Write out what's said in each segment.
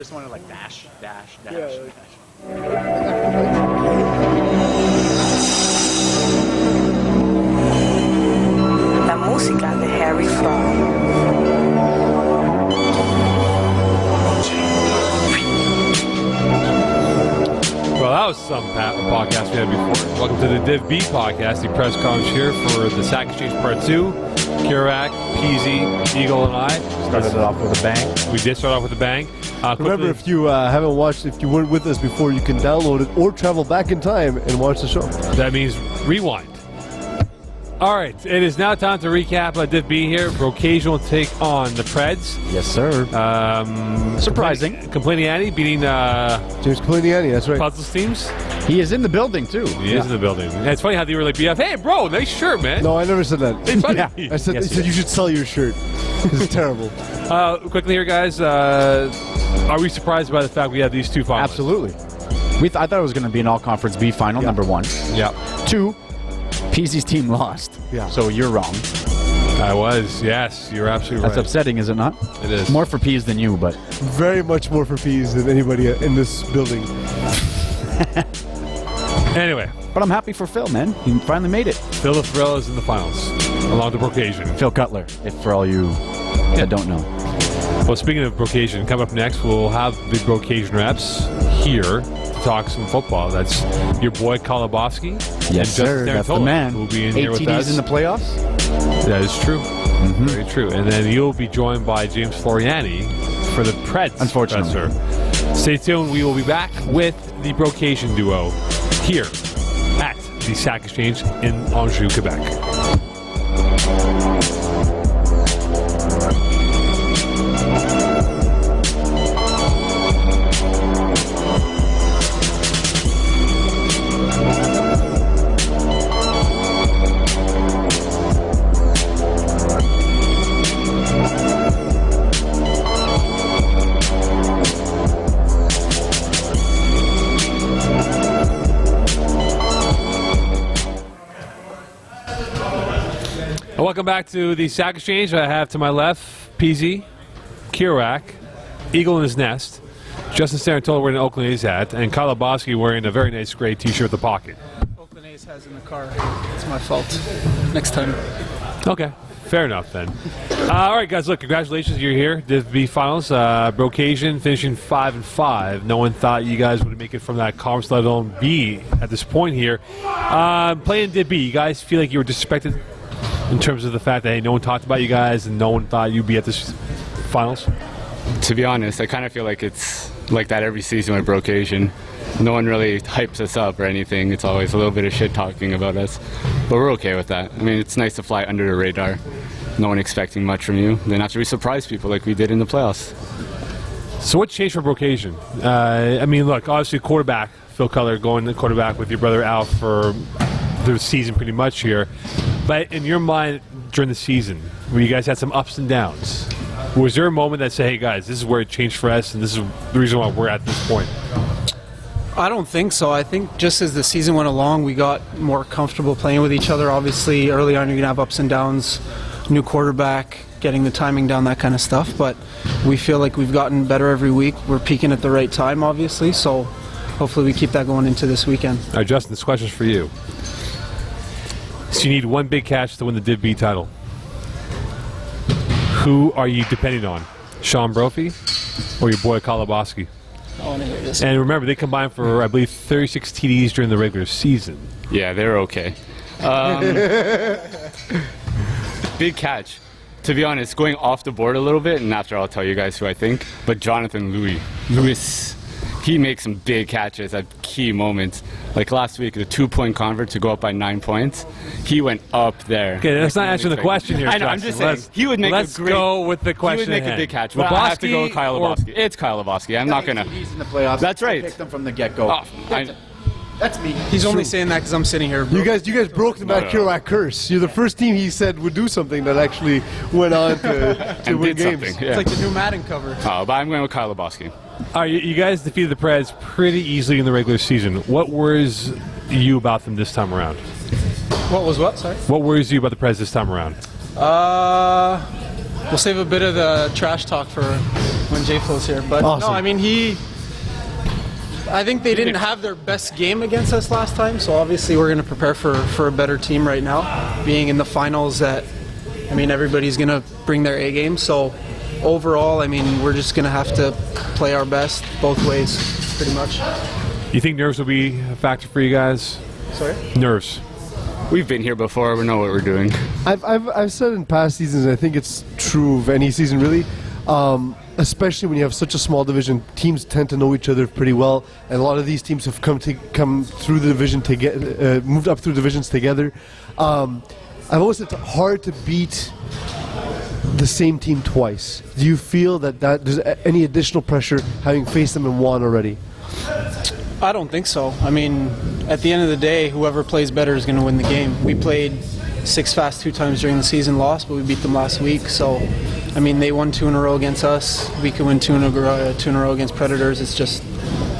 Just want to like dash. Yeah. La música de Harry Fraud. Well, that was some podcast we had before. Welcome to the Div B podcast, the press conference here for the Sack Exchange Part 2. Kirak, Peasy, Eagle, and I. Started it off with a bang. We did start off with a bang. Remember, if you haven't watched, if you weren't with us before, you can download it or travel back in time and watch the show. That means rewind. All right, it is now time to recap Div B here. Brocation will take on the Preds. Yes, sir. Surprising. Compleniani beating James Compleniani, that's right. Puzzles teams. He is in the building, too. He is in the building. And it's funny how they were like, BF, hey, bro, nice shirt, man. No, I never said that. It's funny. I said, Yes, I said you should sell your shirt. It's terrible. Quickly here, guys. Are we surprised by the fact we have these two finalists? Absolutely. I thought it was going to be an all-conference B final, number one. Yeah. 2, Peasy's team lost. Yeah. So you're wrong. I was, yes. You're absolutely That's right. upsetting, is it not? It is. More for Peas than you, but... Very much more for fees than anybody in this building. Anyway, But I'm happy for Phil, man. He finally made it. Phil the Thrill is in the finals, along with Brocation. Phil Cutler, if for all you that don't know. Well, speaking of Brocation, coming up next, we'll have the Brocation reps here to talk some football. That's your boy Kolobowski. Yes, sir. That's the man. Who'll be in 8 here with TDs us. in the playoffs. That is true. Very true. And then you'll be joined by James Floriani for the Preds. Unfortunately. presser. Stay tuned. We will be back with the Brocation duo here at the Sack Exchange in Anjou, Quebec. Welcome back to the Sack Exchange. I have to my left Peasy, Kirak, Eagle in his nest, Justin Starantola wearing an Oakland A's hat, and Kolobowski wearing a very nice gray T-shirt with a pocket. Oakland A's has in the car. It's my fault. Next time. Okay, fair enough then. All right, guys. Look, congratulations, you're here. Div B finals. Brocation finishing 5-5. No one thought you guys would make it from that conference, let alone B at this point here. Playing Div B, you guys feel like you were disrespected in terms of the fact that hey, no one talked about you guys and no one thought you'd be at this finals? To be honest, I kind of feel like it's like that every season with Brocation. No one really hypes us up or anything. It's always a little bit of shit talking about us. But we're okay with that. I mean, it's nice to fly under the radar. No one expecting much from you. Then after we surprise people like we did in the playoffs. So what changed for Brocation? I mean, look, obviously quarterback, Phil Cutler going to quarterback with your brother Al for the season pretty much here. But in your mind during the season, where you guys had some ups and downs, was there a moment that said, hey guys, this is where it changed for us and this is the reason why we're at this point? I don't think so. I think just as the season went along, we got more comfortable playing with each other. Obviously, early on, you're going to have ups and downs, new quarterback, getting the timing down, that kind of stuff. But we feel like we've gotten better every week. We're peaking at the right time, obviously. So hopefully we keep that going into this weekend. All right, Justin, this question's for you. So you need one big catch to win the Div B title. Who are you depending on? Sean Brophy or your boy Kolobowski? I want to hear this. And remember, they combined for, I believe, 36 TDs during the regular season. Yeah, they're okay. Big catch. To be honest, going off the board a little bit, and after I'll tell you guys who I think, but Jonathan Lewis, he makes some big catches at key moments. Like last week, the 2-point convert to go up by 9 points, he went up there. Okay, that's not answering the question here, I know, I'm Justin. just saying, he would make let's a great... go with the question He would make ahead. a big catch, but I have to go with Kyle or- Lebowski. It's Kyle Lebowski. I'm not going to... TDs in the playoffs. That's right. I picked them from the get-go. Oh, That's me. He's only saying that because I'm sitting here. You guys broke the Matt Kirak curse. You're the first team he said would do something that actually went on to and win did games. something. It's Yeah. like the new Madden cover. But I'm going with Kyle Lebowski. All right, you guys defeated the Preds pretty easily in the regular season. What worries you about them this time around? What was what? Sorry. What worries you about the Preds this time around? We'll save a bit of the trash talk for when J-Flow's here. But Awesome. no, I mean, I think they didn't have their best game against us last time, so obviously we're going to prepare for a better team right now. Being in the finals, everybody's going to bring their A game. So overall, I mean, we're just going to have to play our best both ways, pretty much. You think nerves will be a factor for you guys? Sorry? Nerves. We've been here before. We know what we're doing. I've said in past seasons, I think it's true of any season really, especially when you have such a small division, teams tend to know each other pretty well, and a lot of these teams have come through the division to get moved up through divisions together. I've always said it's hard to beat the same team twice. Do you feel that there's any additional pressure having faced them and won already? I don't think so. I mean, at the end of the day, whoever plays better is going to win the game. We played 6 Fast 2 times during the season, lost, but we beat them last week. So, I mean, they won 2 in a row against us. We can win 2 in a row against Predators. It's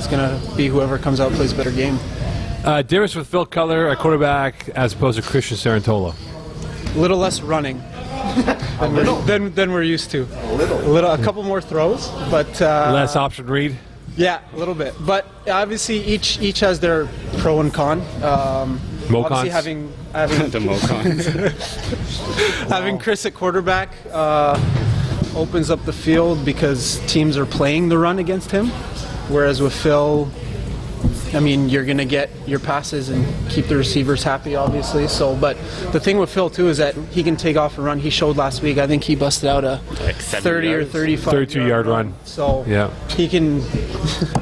going to be whoever comes out and plays a better game. Difference with Phil Cutler, a quarterback, as opposed to Christian Sarantola. A little less running than we're used to. A couple more throws, but Less option read. yeah, a little bit. But obviously, each has their pro and con. Obviously, having The Mocons. having Chris at quarterback opens up the field because teams are playing the run against him, whereas with Phil, I mean, you're going to get your passes and keep the receivers happy, obviously. So, but the thing with Phil, too, is that he can take off and run. He showed last week, I think he busted out a 30 or 35 32-yard run. So Yeah. he can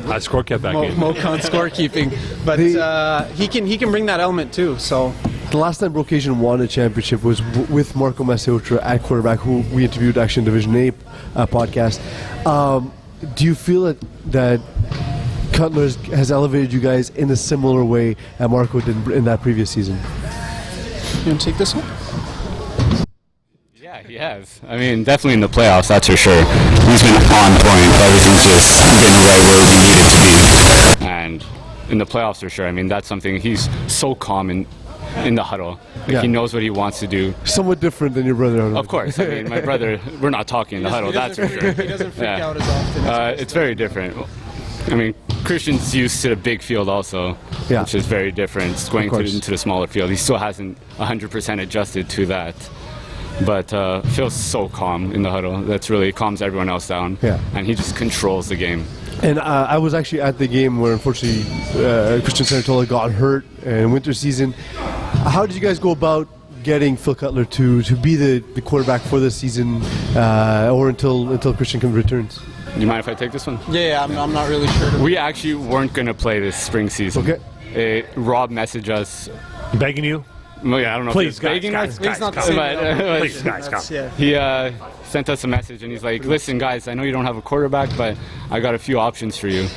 I score kept that game. Mocon scorekeeping. But he can bring that element, too. So The last time Brocasian won a championship was with Marco Masiotra at quarterback, who we interviewed actually in Division A podcast. Do you feel that Cutler has elevated you guys in a similar way that Marco did in that previous season? you want to take this one? Yeah, he has. I mean, definitely in the playoffs, that's for sure. He's been on point. Everything's just been right where we need it to be. And in the playoffs, for sure. I mean, that's something. He's so calm in the huddle. Like, Yeah. he knows what he wants to do. Somewhat different than your brother. Of course. I mean, my brother, we're not talking in the huddle, that's for sure. He doesn't freak Yeah. out as often. It's very different. I mean, Christian's used to the big field also, Yeah. which is very different. It's going course. into the smaller field. He still hasn't 100% adjusted to that. But Phil's so calm in the huddle. That's really calms everyone else down. Yeah. And he just controls the game. And I was actually at the game where unfortunately Christian Sarantola got hurt in winter season. How did you guys go about getting Phil Cutler to be the quarterback for this season or until Christian returns? You mind if I take this one? Yeah, I'm not really sure. We actually weren't going to play this spring season. Okay. Rob messaged us. Begging you? Well, yeah, I don't know Please, if he's begging us. Please not the But, same. Please, guys, come. Yeah. He sent us a message and he's like, listen guys, I know you don't have a quarterback, but I got a few options for you.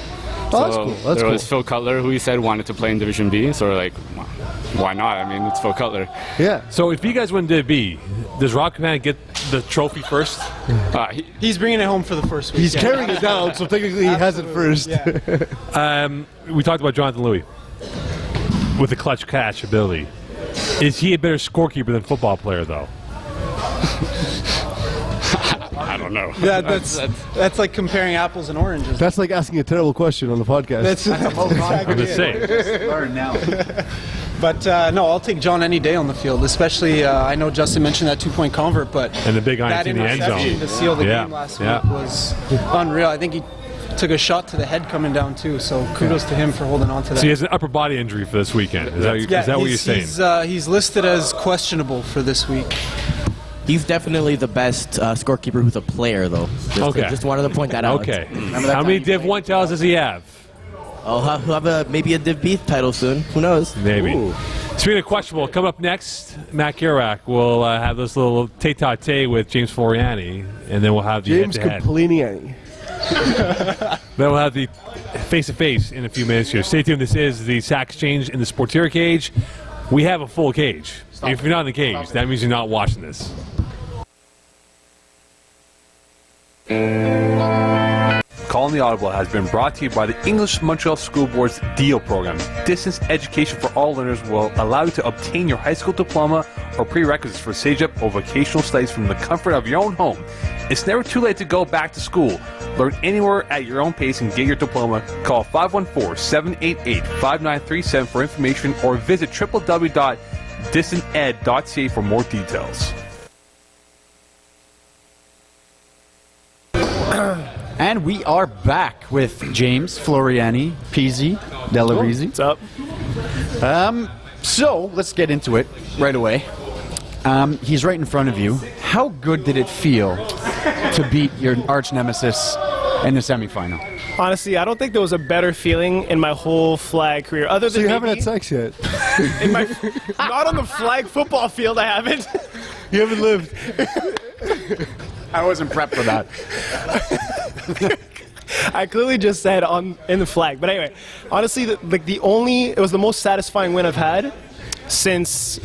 Oh, that's cool. That's there cool. was Phil Cutler, who he said wanted to play in Division B, so we're like, why not? I mean, it's Phil Cutler. Yeah. So if you guys win Div B, does Rob Command get the trophy first? He's bringing it home for the first week. He's carrying it down, so technically he has it first. Yeah. We talked about Jonathan Louis with the clutch catch ability. Is he a better scorekeeper than football player, though? I don't know. Yeah, that's like comparing apples and oranges. That's like asking a terrible question on the podcast. That's I'm just saying. Learn now. But no, I'll take John any day on the field. Especially, I know Justin mentioned that 2-point convert, but And the big that INT in the end interception zone. to seal the Yeah, game last yeah. week was unreal. I think he took a shot to the head coming down too. So kudos to him for holding on to that. So he has an upper body injury for this weekend. Is that what you're saying? He's listed as questionable for this week. He's definitely the best scorekeeper who's a player, though. Just wanted to point that out. Okay. Remember that How time many he Div played? 1 titles does he have? He'll have maybe a Div B title soon. Who knows? Maybe. Ooh. Speaking of questionable, coming up next, Matt Kerouac will have this little tete-a-tete with James Floriani, and then we'll have the James head-to-head. Compliniani. Then we'll have the face-to-face in a few minutes here. Stay tuned. This is the Sack Exchange in the Sportier cage. We have a full cage. If you're not in the cage, that means you're not watching this. Calling the Audible has been brought to you by the English Montreal School Board's DEAL program. Distance education for all learners will allow you to obtain your high school diploma or prerequisites for CEGEP or vocational studies from the comfort of your own home. It's never too late to go back to school. Learn anywhere at your own pace and get your diploma. Call 514-788-5937 for information or visit www.distanted.ca for more details. And we are back with James Floriani, Pizzi, Delarizzi. What's up? So let's get into it right away. He's right in front of you. How good did it feel to beat your arch nemesis in the semifinal? Honestly, I don't think there was a better feeling in my whole flag career, other So than you haven't maybe had sex yet? in my, not on the flag football field. I haven't. You haven't lived. I wasn't prepped for that. I clearly just said in the flag. But anyway, honestly, it was the most satisfying win I've had since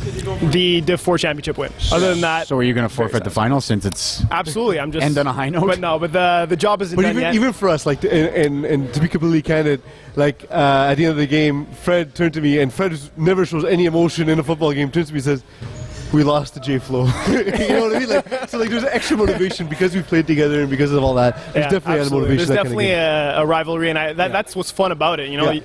the Div 4 championship win. Other than that, So are you going to forfeit the final since it's absolutely, I'm just end on a high note? But no, but the job isn't But done yet. even for us, like, and to be completely candid, like at the end of the game, Fred turned to me, and Fred never shows any emotion in a football game. Turns to me and says, "We lost to J Flow." You know what I mean? Like, so like, there's extra motivation because we played together and because of all that. There's definitely added absolutely. motivation. There's that kind of definitely game. a rivalry, and that's what's fun about it. You know, Yeah.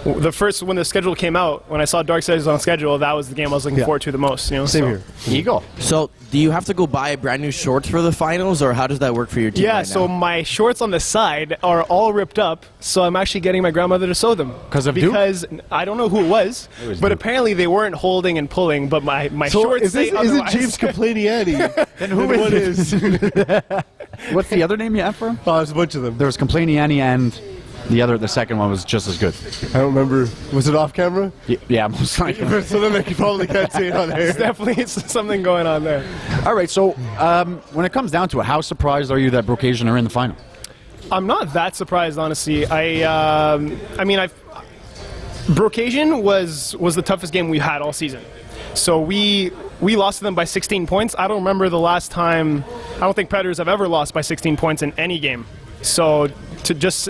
when the schedule came out, when I saw Darksiders on schedule, that was the game I was looking forward to the most. You know, Same so. here. Eagle? So, do you have to go buy brand new shorts for the finals, or how does that work for your team? Yeah, right so now? my shorts on the side are all ripped up, so I'm actually getting my grandmother to sew them. Because of Duke? Because I don't know who it was, but Duke. apparently they weren't holding and pulling, but my So shorts is say it otherwise. James Complaining-Annie? Then who is? What's the other name you have for him? Oh, there's a bunch of them. There was Complaining Annie, and the second one was just as good. I don't remember. Was it off camera? Yeah, most likely. So then I probably can't say it on air. It's definitely something going on there. All right, so when it comes down to it, how surprised are you that Brocasian are in the final? I'm not that surprised, honestly. Brocasian was the toughest game we had all season. So we lost to them by 16 points. I don't remember the last time. I don't think Predators have ever lost by 16 points in any game. So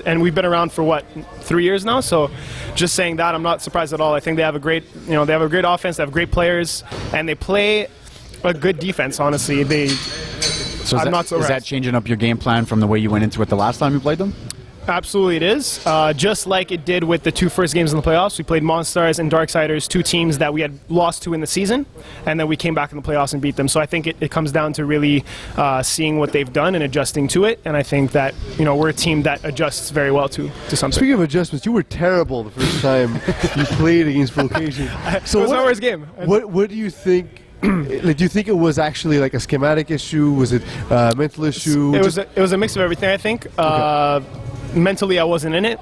and we've been around for 3 years now. So just saying that, I'm not surprised at all. I think they have a great offense. They have great players, and they play a good defense. Honestly, So I'm not is surprised. that changing up your game plan from the way you went into it the last time you played them? Absolutely it is. Just like it did with the two first games in the playoffs. We played Monstars and Darksiders, two teams that we had lost to in the season, and then we came back in the playoffs and beat them. So I think it comes down to really seeing what they've done and adjusting to it, and I think that we're a team that adjusts very well to something. Speaking of adjustments, you were terrible the first time you played against Brocasian. So it was my worst game. What do you think? Like, do you think it was actually like a schematic issue? Was it a mental issue? It was a mix of everything, I think. Mentally, I wasn't in it.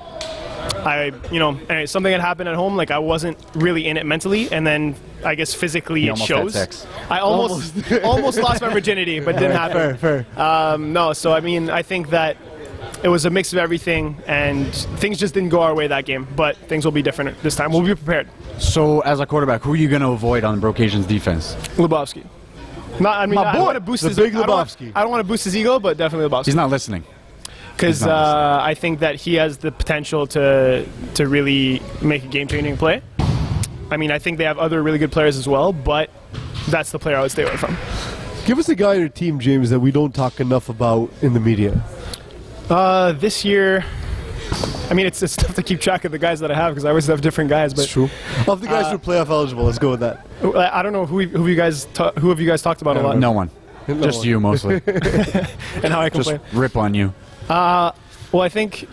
Anyway, something had happened at home. Like, I wasn't really in it mentally, and then I guess physically it almost shows. had sex. I almost lost my virginity, but didn't happen. Fair. No, so I think that it was a mix of everything, and things just didn't go our way that game. But things will be different this time. We'll be prepared. So as a quarterback, who are you going to avoid on Brocasian's defense? Lubovsky. I don't want to boost the his big I don't Lubovsky. want to boost his ego, but definitely Lubovsky. He's not listening. Because I think that he has the potential to really make a game-changing play. I think they have other really good players as well, but that's the player I would stay away from. Give us a guy on your team, James, that we don't talk enough about in the media. This year, it's tough to keep track of the guys that I have because I always have different guys. But It's true. Of the guys who are playoff eligible, let's go with that. I don't know who have you guys talked about a lot. No one. Just you mostly. And how I Just complain. rip on you. Well, I think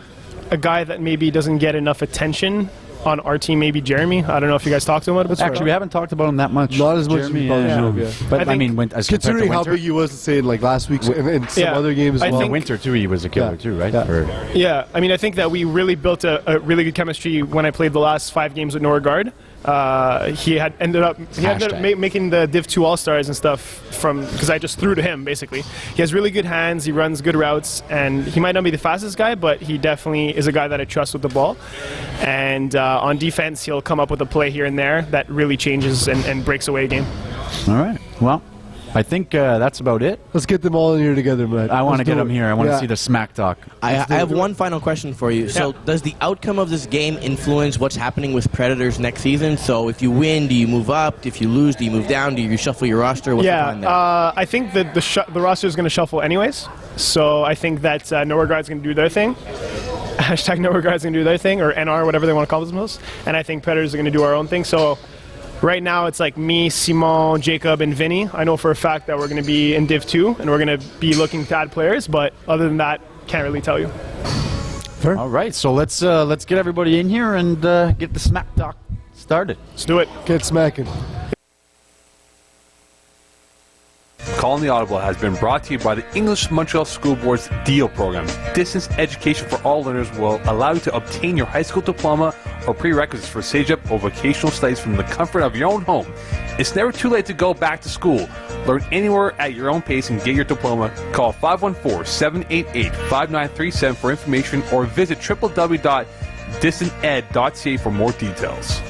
a guy that maybe doesn't get enough attention on our team, maybe Jeremy. I don't know if you guys talked to him about it. Actually, we haven't talked about him that much. Not as much as Jeremy, we probably yeah. should have, yeah. But I I mean, think as compared to Considering how Winter, big he was, say, in like last week's and some other games as I well. think- Winter too, he was a killer Yeah. too, right? Yeah. Or- Yeah, I think that we really built a really good chemistry when I played the last 5 games with Norgard. He ended up making the Div 2 All-Stars and stuff because I just threw to him, basically. He has really good hands, he runs good routes, and he might not be the fastest guy, but he definitely is a guy that I trust with the ball. And on defense, he'll come up with a play here and there that really changes and breaks away a game. All right. Well, I think that's about it. Let's get them all in here together, man. I want to Let's get do them it. here. I want to Yeah. see the smack talk. I have one final question for you. So, does the outcome of this game influence what's happening with Predators next season? So, if you win, do you move up? If you lose, do you move down? Do you reshuffle your roster? What's the plan there? I think that the roster is going to shuffle anyways. So I think that Nowhere Guard's going to do their thing. Hashtag Nowhere Guard's going to do their thing, or NR, whatever they want to call themselves. And I think Predators are going to do our own thing. So right now it's like me, Simon, Jacob, and Vinny. I know for a fact that we're going to be in Div 2, and we're going to be looking to add players. But other than that, can't really tell you. All right, so let's get everybody in here and get the smack talk started. Let's do it. Get smacking. Calling the Audible has been brought to you by the English Montreal School Board's DEAL program. Distance education for all learners will allow you to obtain your high school diploma or prerequisites for CEGEP or vocational studies from the comfort of your own home. It's never too late to go back to school. Learn anywhere at your own pace and get your diploma. Call 514-788-5937 for information or visit www.distanted.ca for more details.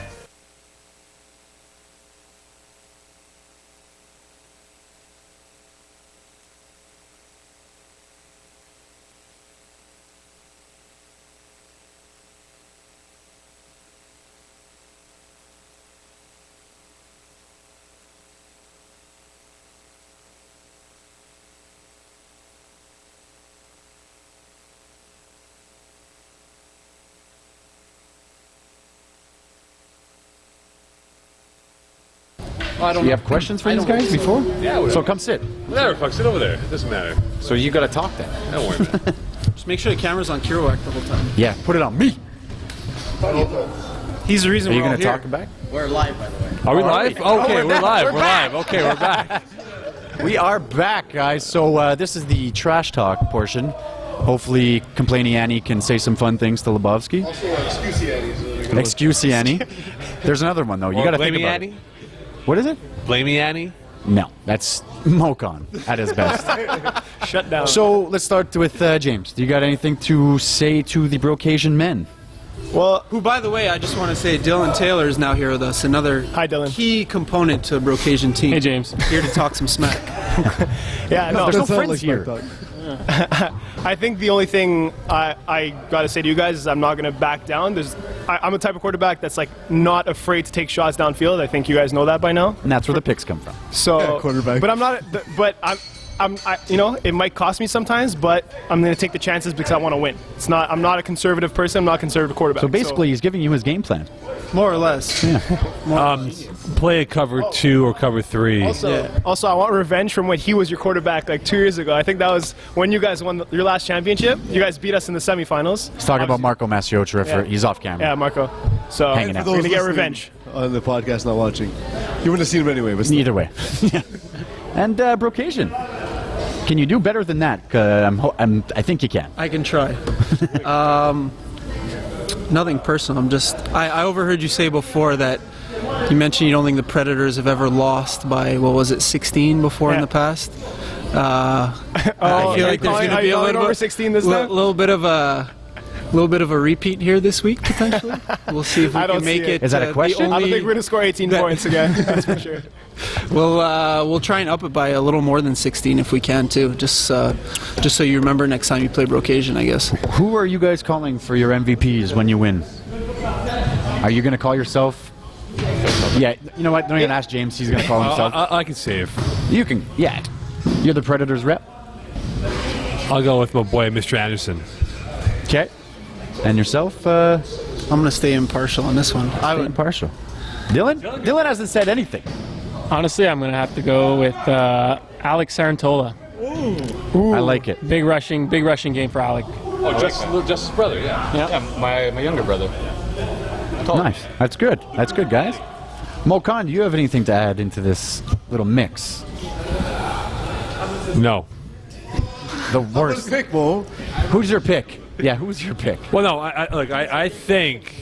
You have questions for these guys before? Yeah. So come sit. Whatever, fuck, sit over there. It doesn't matter. So you got to talk then. Don't worry, man. Just make sure the camera's on Kirouac the whole time. Yeah, put it on me. He's the reason Are you we're all going to here. talk back? We're live, by the way. Are we live? Okay, we're live. We're live. Okay, we're back. We are back, guys. So this is the trash talk portion. Hopefully, Complaining Annie can say some fun things to Lebowski. Also, Excuse Annie is really good. Excuse Annie. There's another one though. You got to think about Annie? it. What is it? Blamey Annie? No, that's Mocon at his best. Shut down. So let's start with James. Do you got anything to say to the Brocasian men? well, Who, by the way, I just want to say Dylan Taylor is now here with us. Another Hi, Dylan. key component to Brocasian team. Hey, James. Here to talk some smack. yeah, no. There's no Doesn't sound friends like here. smack talk. I think the only thing I got to say to you guys is I'm not going to back down. I'm a type of quarterback that's like not afraid to take shots downfield. I think you guys know that by now. And that's where the picks come from. So, Yeah, quarterback. But I'm not. But you know, it might cost me sometimes, but I'm going to take the chances because I want to win. It's not. I'm not a conservative person. I'm not a conservative quarterback. So basically, he's giving you his game plan. More or less. Play a cover 2 or cover 3. Also, I want revenge from when he was your quarterback like 2 years ago. I think that was when you guys won your last championship. You guys beat us in the semifinals. He's talking about Marco Masiotra. Yeah. He's off camera. Yeah, Marco. So Hanging we're out. going to get listening revenge. On the podcast, not watching. You wouldn't have seen him anyway, but still. Either way. And Brocasian, can you do better than that? I think you can. I can try. Nothing personal. I overheard you say before that you mentioned you don't think the Predators have ever lost by, what was it, 16 before in Yeah. the past? I feel like there's going to be a little over bit, 16 this time. little bit of a repeat here this week potentially. We'll see if we I don't can make see it. it. Is that a the question? I don't only- think we're going to score 18 points again. That's for sure. We'll try and up it by a little more than 16 if we can too. Just so you remember next time you play Brocasian, I guess. Who are you guys calling for your MVPs when you win? Are you going to call yourself? Yeah, you know what? Don't even ask James. He's going to call himself. I can save. You can. Yeah. You're the Predators rep. I'll go with my boy, Mr. Anderson. Okay. And yourself? I'm gonna stay impartial on this one. I'm impartial. Dylan? Dylan hasn't said anything. Honestly, I'm going to have to go with Alex Sarantola. I like it. Big rushing game for Alec. Oh, just his brother, yeah. My younger brother. Nice. That's good. That's good, guys. Mokan, do you have anything to add into this little mix? No. The worst. Pick, Mo. Who's your pick? Yeah, who's your pick? Well, no. I think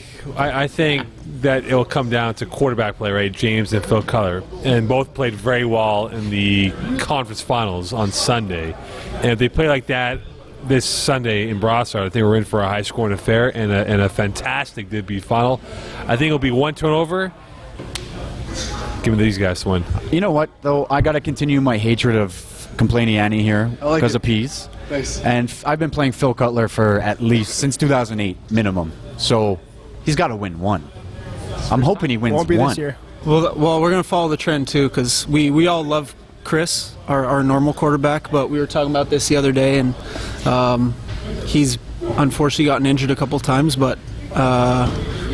that it'll come down to quarterback play, right? James and Phil Culler, and both played very well in the conference finals on Sunday. And if they play like that this Sunday in Brossard, I think we're in for a high-scoring affair and a fantastic deadbeat final. I think it'll be one turnover, Give me these guys to win. You know what, though? I got to continue my hatred of Complaining Annie here I like because it. of peas. Nice. And I've been playing Phil Cutler for at least since 2008 minimum. So he's got to win one. I'm hoping he wins Won't be one. this year. Well, we're going to follow the trend, too, because we all love Chris, our normal quarterback, but we were talking about this the other day, and he's unfortunately gotten injured a couple times, but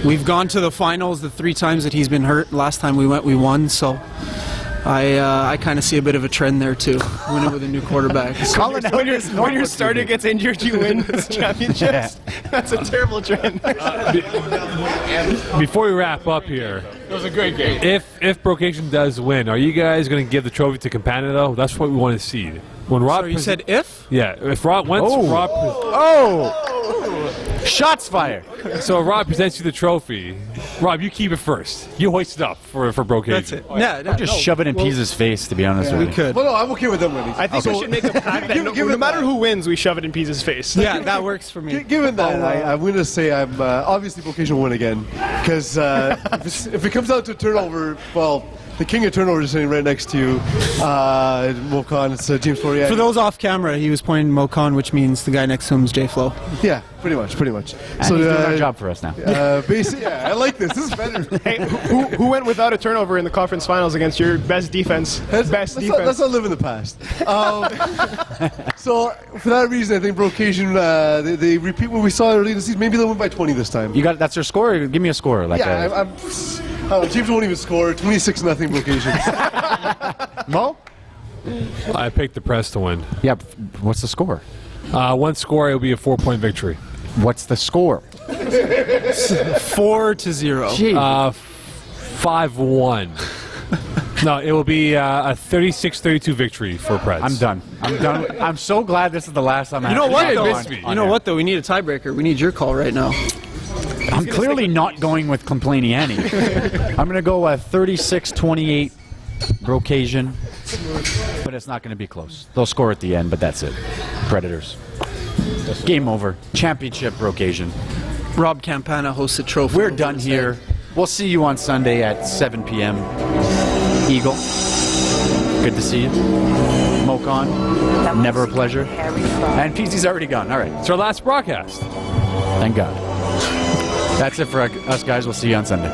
we've gone to the finals the 3 times that he's been hurt. Last time we went, we won, so I kind of see a bit of a trend there, too, winning with a new quarterback. When your starter gets injured, you win this championship. That's a terrible trend. Before we wrap up here, It was a great game. if Brocation does win, are you guys going to give the trophy to Campana, though? That's what we want to see. When Rob So you said if? Yeah, if Rob, once Rob... Shots fired. So if Rob presents you the trophy, Rob, you keep it first. You hoist it up for Brocation. That's it. Yeah, Just shove it in Pease's face, to be honest with we you. could. Well, no, I'm okay with them winning. I think we should make a pact that no matter who wins, we shove it in Pease's face. Yeah, that works for me. Given that, I'm going to say I'm obviously Vocation will win again because if it comes out to turnover, well, the king of turnovers is sitting right next to you, Mokan. It's James Fourier. For those off camera, he was pointing Mokan, which means the guy next to him is J Flo. Yeah, pretty much. And he's doing our job for us now. Basically, yeah, I like this. This is better. Hey, who went without a turnover in the conference finals against your best defense? Let's not live in the past. So for that reason, I think Brocation they repeat what we saw early in the season. Maybe they'll win by 20 this time. You got that's your score. Give me a score. Like Yeah, James won't even score. 26-0 Brocation. Mo? I picked the Press to win. Yeah. What's the score? One score, it will be a 4-point victory. What's the score? 4-0. 5-1. No, it will be a 36-32 victory for Preds. I'm done. I'm so glad this is the last time. You know what, though? missed me. You know what, though? We need a tiebreaker. We need your call right now. I'm clearly not going with Complaining Annie. I'm going to go 36-28 Brocation, but it's not going to be close. They'll score at the end, but that's it. Predators. Game over. Championship Brocation. Rob Campana hosts a trophy. We're done here. We'll see you on Sunday at 7 p.m. Eagle. Good to see you. Mokan. Never a pleasure. And PC's already gone. All right. It's our last broadcast. Thank God. That's it for us, guys. We'll see you on Sunday.